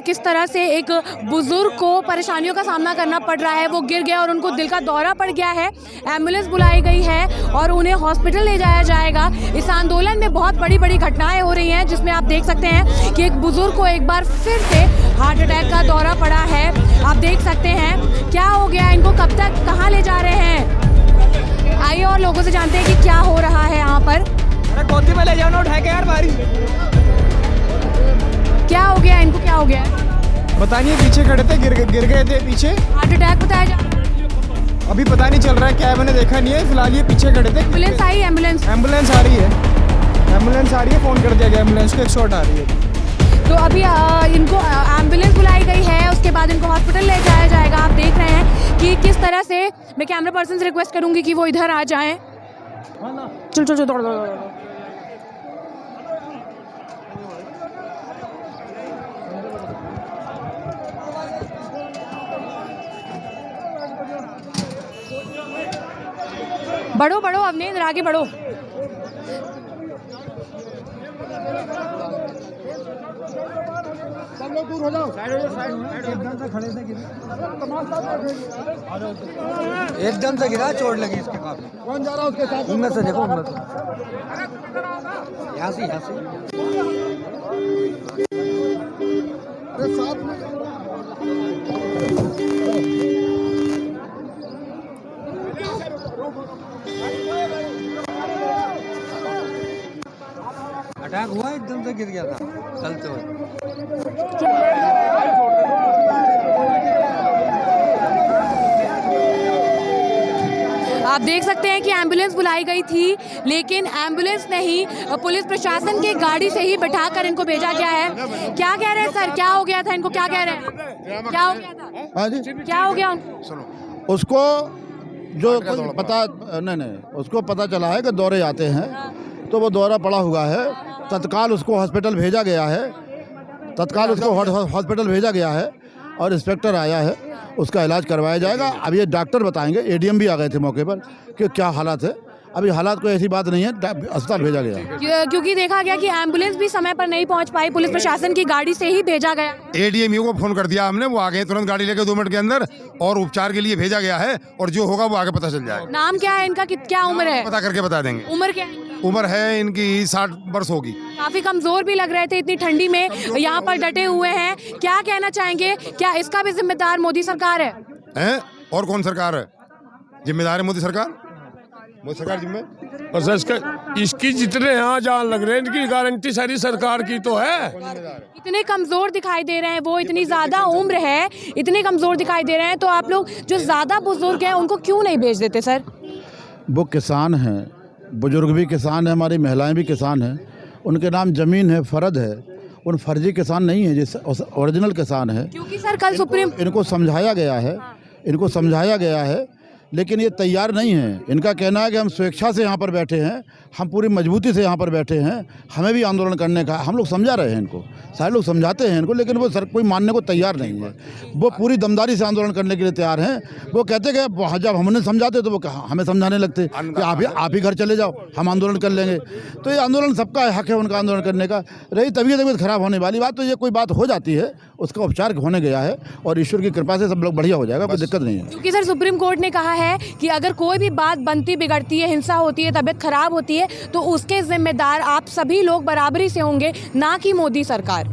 कि किस तरह से एक बुजुर्ग को परेशानियों का सामना करना पड़ रहा है। वो गिर गया और उनको दिल का दौरा पड़ गया है। एम्बुलेंस बुलाई गई है और उन्हें हॉस्पिटल ले जाया जाएगा। इस आंदोलन में बहुत बड़ी बड़ी घटनाएं हो रही हैं, जिसमें आप देख सकते हैं कि एक बुजुर्ग को एक बार फिर से हार्ट अटैक का दौरा पड़ा है। आप देख सकते हैं क्या हो गया, इनको कब तक कहाँ ले जा रहे हैं। आइए और लोगों से जानते हैं कि क्या हो रहा है यहाँ पर। अरे गोदी में ले जाओ ना, उठा के यार बारी। क्या हो गया इनको, क्या हो गया? पता नहीं, पीछे खड़े थे, गिर गए थे पीछे। हार्ट अटैक बताया जा रहा है। अभी पता नहीं चल रहा है क्या है, मैंने देखा नहीं है। फिलहाल ये पीछे खड़े थे। एम्बुलेंस आई? एम्बुलेंस आ रही है, फोन कर दिया गया एम्बुलेंस को, 108 आ रही है। तो अभी इनको एम्बुलेंस बुलाई गई है, उसके बाद इनको हॉस्पिटल ले जाया जाएगा। आप देख रहे हैं कि किस तरह से, मैं कैमरा पर्सन से रिक्वेस्ट करूंगी कि वो इधर आ जाएं। चल चल चल दौड़ दौड़ दौड़। बढ़ो बढ़ो अवनेंद्र, आगे बढ़ो। सब लोग दूर हो जाओ। एकदम से गिरा, चोट लगी इसके काफी। कौन जा रहा है उसके साथ? उनमें से देखो, उनमें से यहाँ से अरे साथ में अटैक हुआ, एकदम से गिर गया था चलते हुए। आप देख सकते हैं कि एम्बुलेंस बुलाई गई थी, लेकिन एम्बुलेंस नहीं, पुलिस प्रशासन की गाड़ी से ही बैठाकर इनको भेजा गया है। क्या कह रहे हैं सर, क्या हो गया था इनको, क्या कह रहे हैं, क्या हो गया था? हाँ जी, क्या हो गया उनको? उसको जो पता नहीं, उसको पता चला है कि दौरे आते हैं, तो वो दौरा पड़ा हुआ है। तत्काल उसको हॉस्पिटल भेजा गया है, हॉस्पिटल भेजा गया है और इंस्पेक्टर आया है, उसका इलाज करवाया जाएगा। अब ये डॉक्टर बताएंगे, एडीएम भी आ गए थे मौके पर, कि क्या हालात है। अभी हालात कोई ऐसी बात नहीं है, अस्पताल भेजा गया। क्योंकि देखा गया कि एम्बुलेंस भी समय पर नहीं पहुंच पाई, पुलिस प्रशासन की गाड़ी से ही भेजा गया। एडीएम को फोन कर दिया हमने, वो आ गए तुरंत गाड़ी लेकर 2 मिनट के अंदर, और उपचार के लिए भेजा गया है, और जो होगा वो आगे पता चल जाएगा। नाम क्या है इनका, क्या उम्र है? पता करके बता देंगे। उम्र क्या है? उम्र है इनकी 60 वर्ष होगी। काफी कमजोर भी लग रहे थे, इतनी ठंडी में यहाँ पर डटे हुए हैं। क्या कहना चाहेंगे, क्या इसका भी जिम्मेदार मोदी सरकार है? और कौन सरकार है जिम्मेदार? है मोदी सरकार, मोदी सरकार जिम्मेदार। बस इसकी जितने यहाँ जान लग रहे हैं, इनकी गारंटी सारी सरकार की तो है। इतने कमजोर दिखाई दे रहे हैं, वो इतनी ज्यादा उम्र है, इतने कमजोर दिखाई दे रहे हैं, तो आप लोग जो ज्यादा बुजुर्ग हैं उनको क्यों नहीं भेज देते सर? वो किसान हैं, बुजुर्ग भी किसान है, हमारी महिलाएं भी किसान हैं, उनके नाम ज़मीन है, फ़र्द है, उन फर्जी किसान नहीं है, जिस ओरिजिनल किसान है। क्योंकि सर कल सुप्रीम इनको समझाया गया है, लेकिन ये तैयार नहीं है। इनका कहना है कि हम स्वेच्छा से यहाँ पर बैठे हैं, हम पूरी मजबूती से यहाँ पर बैठे हैं, हमें भी आंदोलन करने का, हम लोग समझा रहे हैं इनको, सारे लोग समझाते हैं इनको, लेकिन वो सर कोई मानने को तैयार नहीं है। वो पूरी दमदारी से आंदोलन करने के लिए तैयार हैं। वो कहते कि जब हमने समझाते तो वो हमें समझाने लगते कि आप ही घर चले जाओ, हम आंदोलन कर लेंगे। तो ये आंदोलन सबका हक है, उनका आंदोलन करने का। रही तबीयत खराब होने वाली बात, तो ये कोई बात हो जाती है, उसका उपचार होने गया है, और ईश्वर की कृपा से सब लोग बढ़िया हो जाएगा, कोई दिक्कत नहीं है। क्योंकि सर सुप्रीम कोर्ट ने कहा है कि अगर कोई भी बात बनती बिगड़ती है, हिंसा होती है, तबीयत खराब होती है, तो उसके जिम्मेदार आप सभी लोग बराबरी से होंगे, ना कि मोदी सरकार।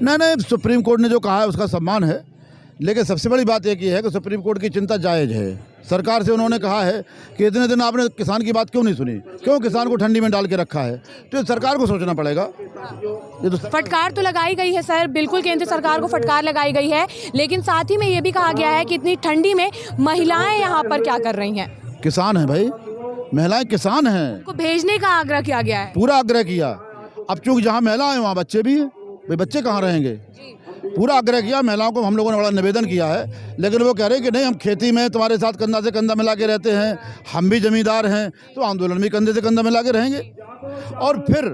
नहीं, सुप्रीम कोर्ट ने जो कहा है उसका सम्मान है, लेकिन सबसे बड़ी बात एक ही है कि सुप्रीम कोर्ट की चिंता जायज़ है। सरकार से उन्होंने कहा है कि इतने दिन आपने किसान की बात क्यों नहीं सुनी, क्यों किसान को ठंडी में डाल के रखा है, तो ये सरकार को सोचना पड़ेगा। ये तो फटकार तो लगाई गई है सर, बिल्कुल केंद्र सरकार को फटकार लगाई गई है, लेकिन साथ ही में ये भी कहा गया है कि इतनी ठंडी में महिलाएं यहाँ पर क्या कर रही हैं? किसान है भाई, महिलाएं किसान हैं, को भेजने का आग्रह किया गया है, पूरा आग्रह किया। अब चूंकि जहाँ महिला है वहाँ बच्चे भी हैं, भाई बच्चे कहाँ रहेंगे? पूरा आग्रह किया महिलाओं को, हम लोगों ने बड़ा निवेदन किया है, लेकिन वो कह रहे हैं कि नहीं, हम खेती में तुम्हारे साथ कंधा से कंधा मिला के रहते हैं, हम भी जमींदार हैं, तो आंदोलन भी कंधे से कंधा मिला के रहेंगे। और फिर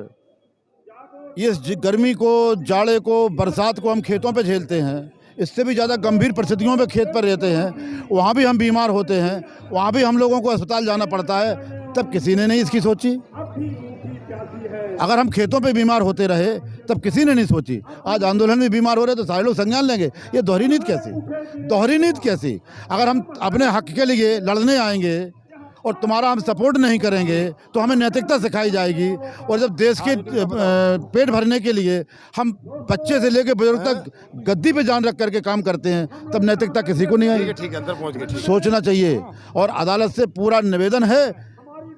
ये गर्मी को, जाड़े को, बरसात को हम खेतों पे झेलते हैं, इससे भी ज़्यादा गंभीर परिस्थितियों में खेत पर रहते हैं, वहाँ भी हम बीमार होते हैं, वहाँ भी हम लोगों को अस्पताल जाना पड़ता है, तब किसी ने नहीं इसकी सोची। अगर हम खेतों पे बीमार होते रहे तब किसी ने नहीं सोची, आज आंदोलन में बीमार हो रहे तो सारे लोग संज्ञान लेंगे। ये दोहरी नीति कैसी, दोहरी नीति कैसी? अगर हम अपने हक के लिए लड़ने आएंगे और तुम्हारा हम सपोर्ट नहीं करेंगे तो हमें नैतिकता सिखाई जाएगी। और जब देश के पेट भरने के लिए हम बच्चे से लेकर बुजुर्ग तक गद्दी पे जान रख करके काम करते हैं तब नैतिकता किसी को नहीं आएगी। ठीक है, अंदर पहुंच गए। सोचना चाहिए और अदालत से पूरा निवेदन है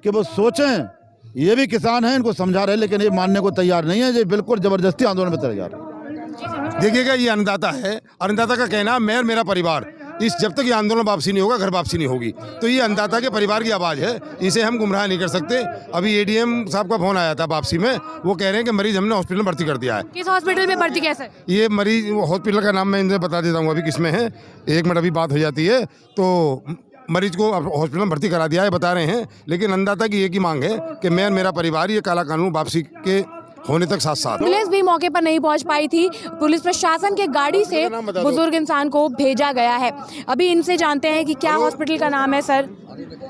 कि वो सोचें। ये भी किसान हैं, इनको समझा रहे, लेकिन ये मानने को तैयार नहीं है। ये बिल्कुल ज़बरदस्ती आंदोलन में चले जा रहे हैं। देखिएगा, ये अन्नदाता है, अन्नदाता का कहना मैं और मेरा परिवार, इस जब तक ये आंदोलन वापसी नहीं होगा, घर वापसी नहीं होगी। तो ये अन्नदाता के परिवार की आवाज़ है, इसे हम गुमराह नहीं कर सकते। अभी एडीएम साहब का फोन आया था वापसी में, वो कह रहे हैं कि मरीज हमने हॉस्पिटल में भर्ती कर दिया है। किस हॉस्पिटल में भर्ती कैसे? ये मरीज हॉस्पिटल का नाम मैं इनसे बता देता हूँ अभी किसमें है, 1 मिनट अभी बात हो जाती है। तो मरीज को हॉस्पिटल में भर्ती करा दिया है बता रहे हैं, लेकिन अन्नदाता की एक ही मांग है कि मैं और मेरा परिवार ये काला कानून वापसी के होने तक साथ साथ। पुलिस भी मौके पर नहीं पहुंच पाई थी, पुलिस प्रशासन के गाड़ी से बुजुर्ग इंसान को भेजा गया है। अभी इनसे जानते हैं कि क्या हॉस्पिटल का नाम है। सर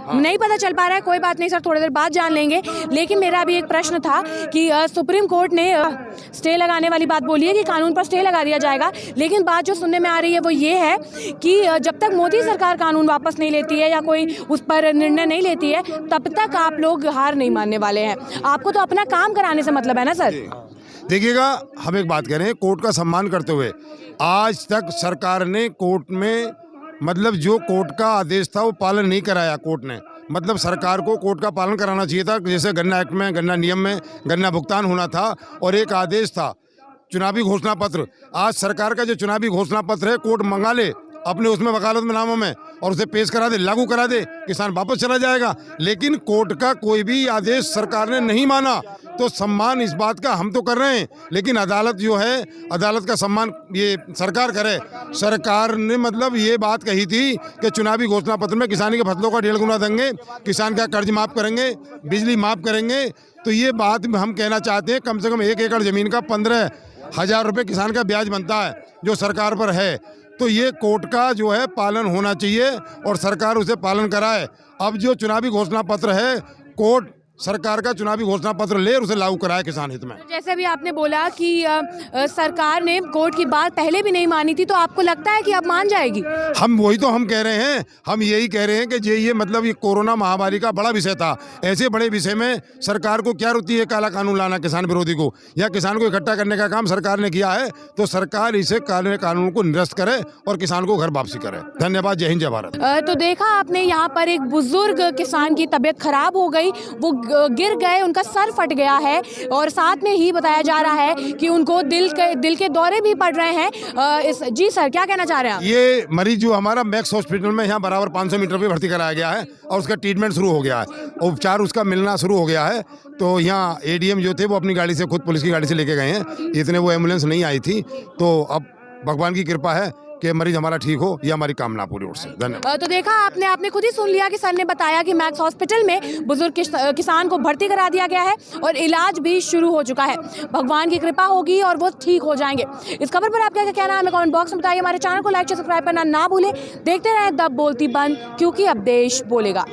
नहीं पता चल पा रहा है, कोई बात नहीं सर, थोड़ी देर बाद जान लेंगे। लेकिन मेरा भी एक प्रश्न था कि सुप्रीम कोर्ट ने स्टे लगाने वाली बात बोली है कि कानून पर स्टे लगा दिया जाएगा, लेकिन बात जो सुनने में आ रही है वो ये है कि जब तक मोदी सरकार कानून वापस नहीं लेती है या कोई उस पर निर्णय नहीं लेती है तब तक आप लोग हार नहीं मानने वाले हैं। आपको तो अपना काम कराने से मतलब है ना सर। देखिएगा, हम एक बात कह रहे हैं, कोर्ट का सम्मान करते हुए आज तक सरकार ने कोर्ट में मतलब जो कोर्ट का आदेश था वो पालन नहीं कराया कोर्ट ने। मतलब सरकार को कोर्ट का पालन कराना चाहिए था, जैसे गन्ना एक्ट में, गन्ना नियम में गन्ना भुगतान होना था। और एक आदेश था चुनावी घोषणा पत्र, आज सरकार का जो चुनावी घोषणा पत्र है कोर्ट मंगा ले अपने उसमें वकालत में नामों में और उसे पेश करा दे, लागू करा दे, किसान वापस चला जाएगा। लेकिन कोर्ट का कोई भी आदेश सरकार ने नहीं माना। तो सम्मान इस बात का हम तो कर रहे हैं, लेकिन अदालत जो है, अदालत का सम्मान ये सरकार करे। सरकार ने मतलब ये बात कही थी कि चुनावी घोषणा पत्र में किसानी के फसलों का 1.5 गुना देंगे, किसान का कर्ज माफ़ करेंगे, बिजली माफ़ करेंगे। तो ये बात हम कहना चाहते हैं, कम से कम 1 एकड़ ज़मीन का 15,000 रुपये किसान का ब्याज बनता है जो सरकार पर है। तो ये कोर्ट का जो है पालन होना चाहिए और सरकार उसे पालन कराए। अब जो चुनावी घोषणा पत्र है, कोर्ट सरकार का चुनावी घोषणा पत्र ले और उसे लागू कराए किसान हित में। जैसे अभी आपने बोला कि सरकार ने कोर्ट की बात पहले भी नहीं मानी थी, तो आपको लगता है कि अब मान जाएगी? हम वही तो हम कह रहे हैं, हम यही कह रहे हैं कि ये मतलब ये कोरोना महामारी का बड़ा विषय था। ऐसे बड़े विषय में सरकार को क्या रुचि है काला कानून लाना किसान विरोधी को, या किसान को इकट्ठा करने का काम सरकार ने किया है। तो सरकार इसे काले कानून को निरस्त करे और किसान को घर वापसी करे। धन्यवाद। जय हिंद, जय भारत। तो देखा आपने, यहाँ पर एक बुजुर्ग किसान की तबीयत खराब हो गई, वो गिर गए, उनका सर फट गया है और साथ में ही बताया जा रहा है कि उनको दिल के दौरे भी पड़ रहे हैं। जी सर, क्या कहना चाह रहे हैं आप? ये मरीज जो हमारा मैक्स हॉस्पिटल में यहाँ बराबर 500 मीटर पे भर्ती कराया गया है और उसका ट्रीटमेंट शुरू हो गया है, उपचार उसका मिलना शुरू हो गया है। तो यहाँ एडीएम जो थे वो अपनी गाड़ी से, खुद पुलिस की गाड़ी से लेके गए हैं, इतने वो एम्बुलेंस नहीं आई थी। तो अब भगवान की कृपा है कि मरीज हमारा ठीक हो, ये हमारी कामना पूरी ओर से। धन्यवाद। तो देखा आपने खुद ही सुन लिया कि सर ने बताया कि मैक्स हॉस्पिटल में बुजुर्ग किसान को भर्ती करा दिया गया है और इलाज भी शुरू हो चुका है। भगवान की कृपा होगी और वो ठीक हो जाएंगे। इस खबर पर आपका क्या कहना है हमें कमेंट बॉक्स में बताइए। हमारे चैनल को लाइक सब्सक्राइब करना ना भूलें। देखते रहे द बोलती बंद, क्योंकि अब देश बोलेगा।